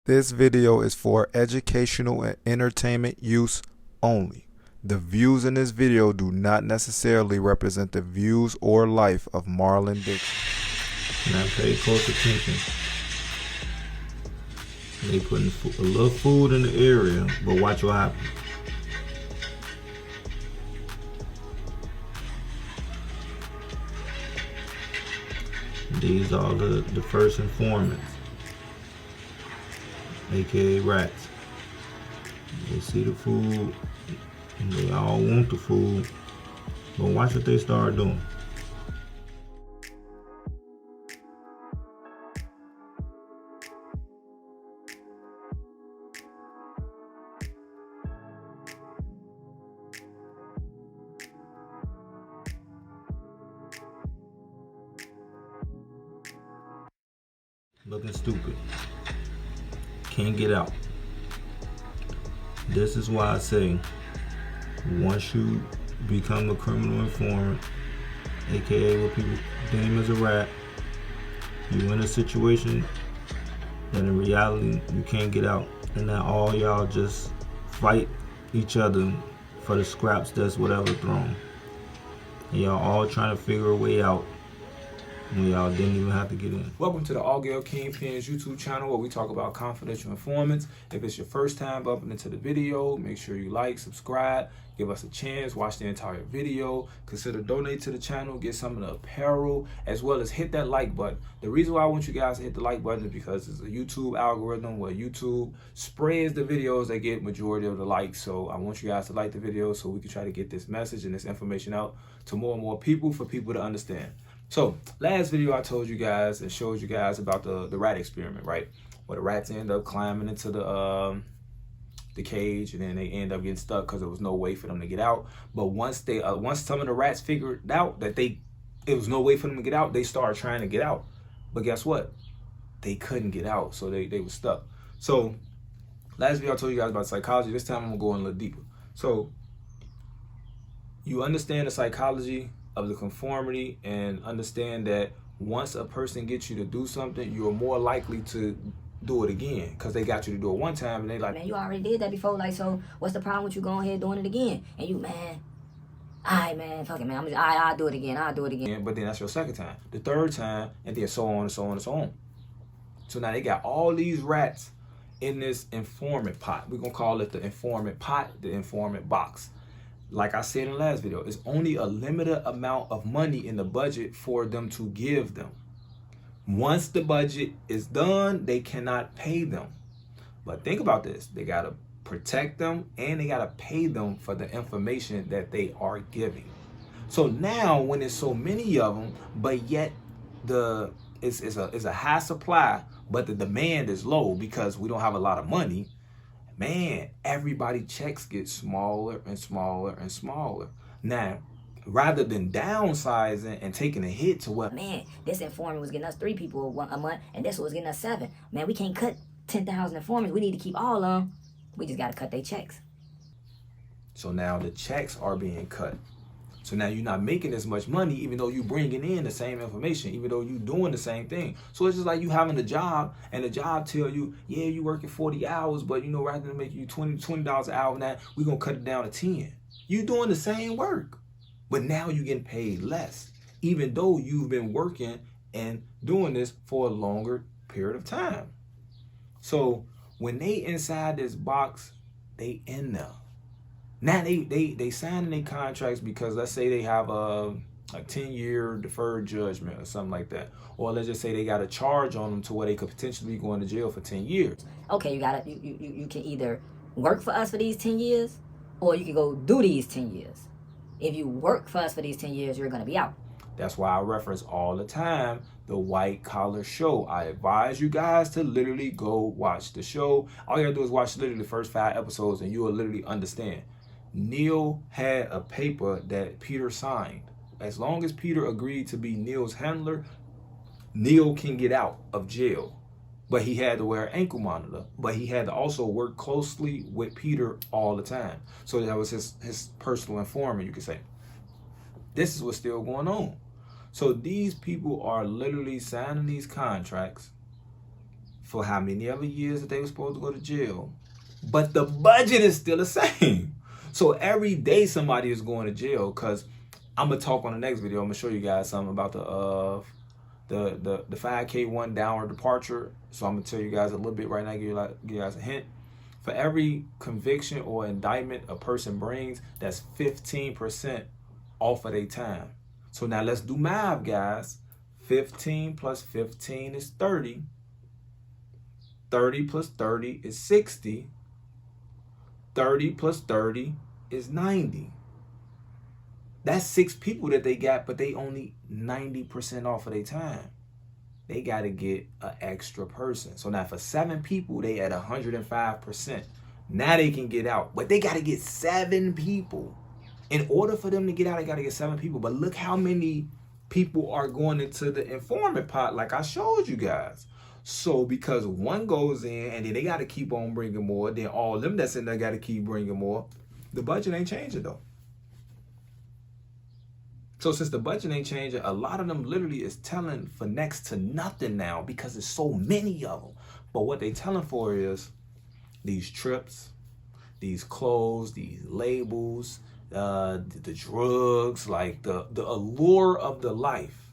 This video is for educational and entertainment use only. The views in this video do not necessarily represent the views or life of Marlon Dixon. Now pay close attention. They putting a little food in the area, but watch what happens. These are the first informants, aka rats. They see the food, and they all want the food, but watch what they start doing. Looking stupid. Can't get out. This is why I say, once you become a criminal informant, aka what people name as a rat, you're in a situation that in reality you can't get out, and now all y'all just fight each other for the scraps that's whatever thrown. And y'all all trying to figure a way out when y'all didn't even have to get in. Welcome to the Altgeld Kingpins YouTube Channel, where we talk about confidential informants. If it's your first time bumping into the video, make sure you like, subscribe, give us a chance, watch the entire video, consider donate to the channel, get some of the apparel, as well as hit that like button. The reason why I want you guys to hit the like button is because it's a YouTube algorithm where YouTube spreads the videos that get majority of the likes. So I want you guys to like the video so we can try to get this message and this information out to more and more people for people to understand. So last video I told you guys and showed you guys about the rat experiment, right? Where the rats end up climbing into the cage, and then they end up getting stuck because there was no way for them to get out. But once some of the rats figured out that it was no way for them to get out, they started trying to get out. But guess what? They couldn't get out, so they were stuck. So last video I told you guys about psychology. This time I'm gonna go in a little deeper. So you understand the psychology of the conformity and understand that once a person gets you to do something, you're more likely to do it again because they got you to do it one time and they like, man, you already did that before, like, so what's the problem with you going ahead doing it again? And you, man, alright, man, fuck it, man, I'll do it again. But then that's your second time, the third time, and then so on and so on and so on. So now they got all these rats in this informant pot. We're gonna call it the informant pot, the informant box. Like I said in the last video, it's only a limited amount of money in the budget for them to give them. Once the budget is done, they cannot pay them. But think about this. They got to protect them and they got to pay them for the information that they are giving. So now when there's so many of them, but yet it's a high supply, but the demand is low because we don't have a lot of money, man, everybody checks get smaller and smaller and smaller. Now, rather than downsizing and taking a hit to what, man, this informant was getting us 3 people a month, and this one was getting us 7. Man, we can't cut 10,000 informants. We need to keep all of them. We just got to cut their checks. So now the checks are being cut. So now you're not making as much money, even though you're bringing in the same information, even though you're doing the same thing. So it's just like you having a job, and the job tell you, yeah, you working 40 hours, but you know, rather than make you $20 an hour now, we're going to cut it down to 10. You're doing the same work, but now you're getting paid less, even though you've been working and doing this for a longer period of time. So when they inside this box, they in there. Now they signing their contracts because let's say they have a 10-year deferred judgment or something like that. Or let's just say they got a charge on them to where they could potentially be going to jail for 10 years. Okay, you can either work for us for these 10 years or you can go do these 10 years. If you work for us for these 10 years, you're going to be out. That's why I reference all the time the White Collar Show. I advise you guys to literally go watch the show. All you gotta do is watch literally the first 5 episodes and you will literally understand. Neil had a paper that Peter signed. As long as Peter agreed to be Neil's handler, Neil can get out of jail. But he had to wear an ankle monitor. But he had to also work closely with Peter all the time. So that was his personal informant, you could say. This is what's still going on. So these people are literally signing these contracts for how many other years that they were supposed to go to jail, but the budget is still the same. So every day somebody is going to jail, because I'm gonna talk on the next video. I'm gonna show you guys something about the 5K1 downward departure. So I'm gonna tell you guys a little bit right now, give you guys a hint. For every conviction or indictment a person brings, that's 15% off of their time. So now let's do math, guys. 15 plus 15 is 30. 30 plus 30 is 60. 30 plus 30 is 90. That's 6 people that they got, but they only 90% off of their time. They got to get an extra person. So now for 7 people, they at 105%. Now they can get out, but they got to get 7 people. In order for them to get out, they got to get 7 people. But look how many people are going into the informant pot, like I showed you guys. So because one goes in and then they got to keep on bringing more, then all of them that's in there got to keep bringing more. The budget ain't changing though. So since the budget ain't changing, a lot of them literally is telling for next to nothing now, because there's so many of them. But what they telling for is these trips, these clothes, these labels, the drugs, like the allure of the life.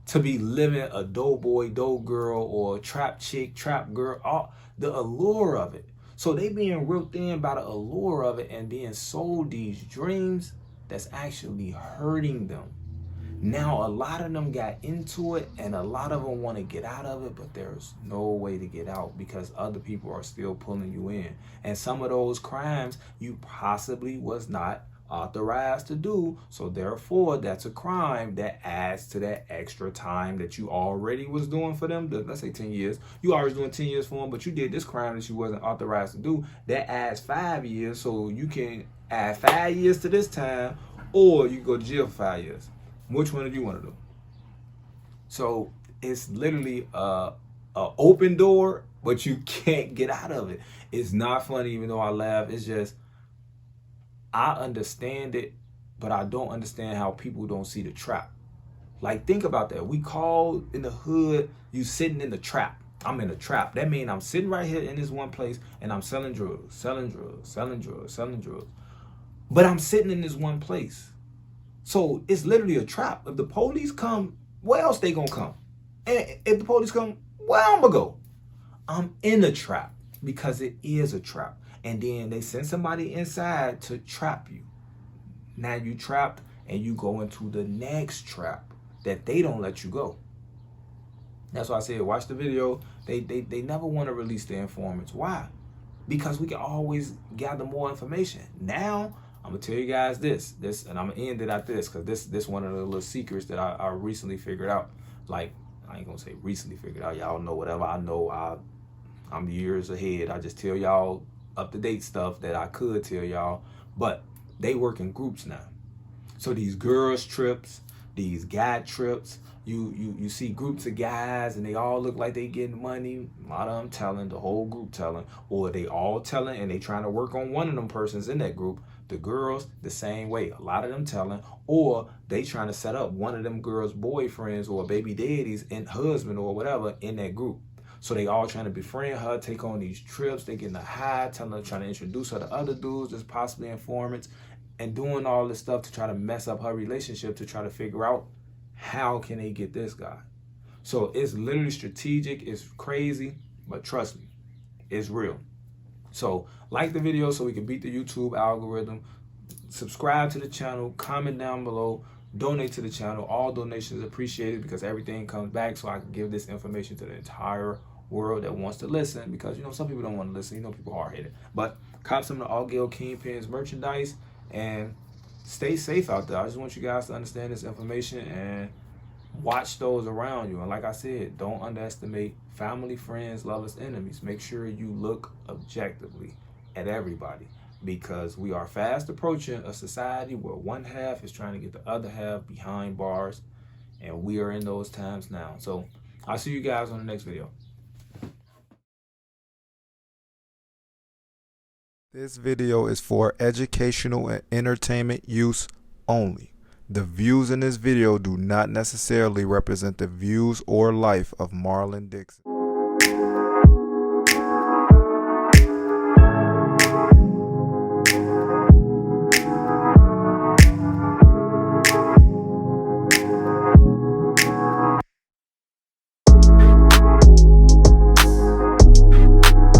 To be living a dope boy, dope girl, or trap chick, trap girl, the allure of it. So they being roped in by the allure of it and being sold these dreams that's actually hurting them. Now, a lot of them got into it and a lot of them want to get out of it, but there's no way to get out because other people are still pulling you in. And some of those crimes you possibly was not authorized to do, so therefore that's a crime that adds to that extra time that you already was doing for them. Let's say 10 years. You already doing 10 years for them, but you did this crime that you wasn't authorized to do. That adds 5 years, so you can add 5 years to this time, or you go to jail for 5 years. Which one do you want to do? So it's literally a open door, but you can't get out of it. It's not funny, even though I laugh. It's just, I understand it, but I don't understand how people don't see the trap. Like, think about that. We call in the hood, you sitting in the trap. I'm in a trap. That means I'm sitting right here in this one place and I'm selling drugs, selling drugs, selling drugs, selling drugs. But I'm sitting in this one place. So it's literally a trap. If the police come, where else they gonna come? And if the police come, where I'm gonna go? I'm in a trap because it is a trap. And then they send somebody inside to trap you. Now you trapped and you go into the next trap that they don't let you go. That's why I said, watch the video. They never want to release the informants. Why? Because we can always gather more information. Now, I'm gonna tell you guys this, and I'm gonna end it at this, because this one of the little secrets that I recently figured out. Like, I ain't gonna say recently figured out. Y'all know whatever I know. I'm years ahead. I just tell y'all up-to-date stuff that I could tell y'all. But they work in groups now. So these girls trips, these guy trips, you see groups of guys and they all look like they getting money. A lot of them telling, the whole group telling, or they all telling and they trying to work on one of them persons in that group. The girls, the same way. A lot of them telling, or they trying to set up one of them girls' boyfriends or baby daddies and husband or whatever in that group. So they all trying to befriend her, take on these trips. They getting a high, telling her, trying to introduce her to other dudes that's possibly informants, and doing all this stuff to try to mess up her relationship, to try to figure out how can they get this guy. So it's literally strategic. It's crazy, but trust me, it's real. So like the video so we can beat the YouTube algorithm. Subscribe to the channel, comment down below, donate to the channel. All donations appreciated because everything comes back so I can give this information to the entire world that wants to listen, because, you know, some people don't want to listen. You know, people are hard-headed. But cop some of the Altgeld Kingpins merchandise and stay safe out there. I just want you guys to understand this information and watch those around you. And like I said, don't underestimate family, friends, lovers, enemies. Make sure you look objectively at everybody, because we are fast approaching a society where one half is trying to get the other half behind bars, and we are in those times now. So I'll see you guys on the next video. This video is for educational and entertainment use only. The views in this video do not necessarily represent the views or life of Marlon Dixon.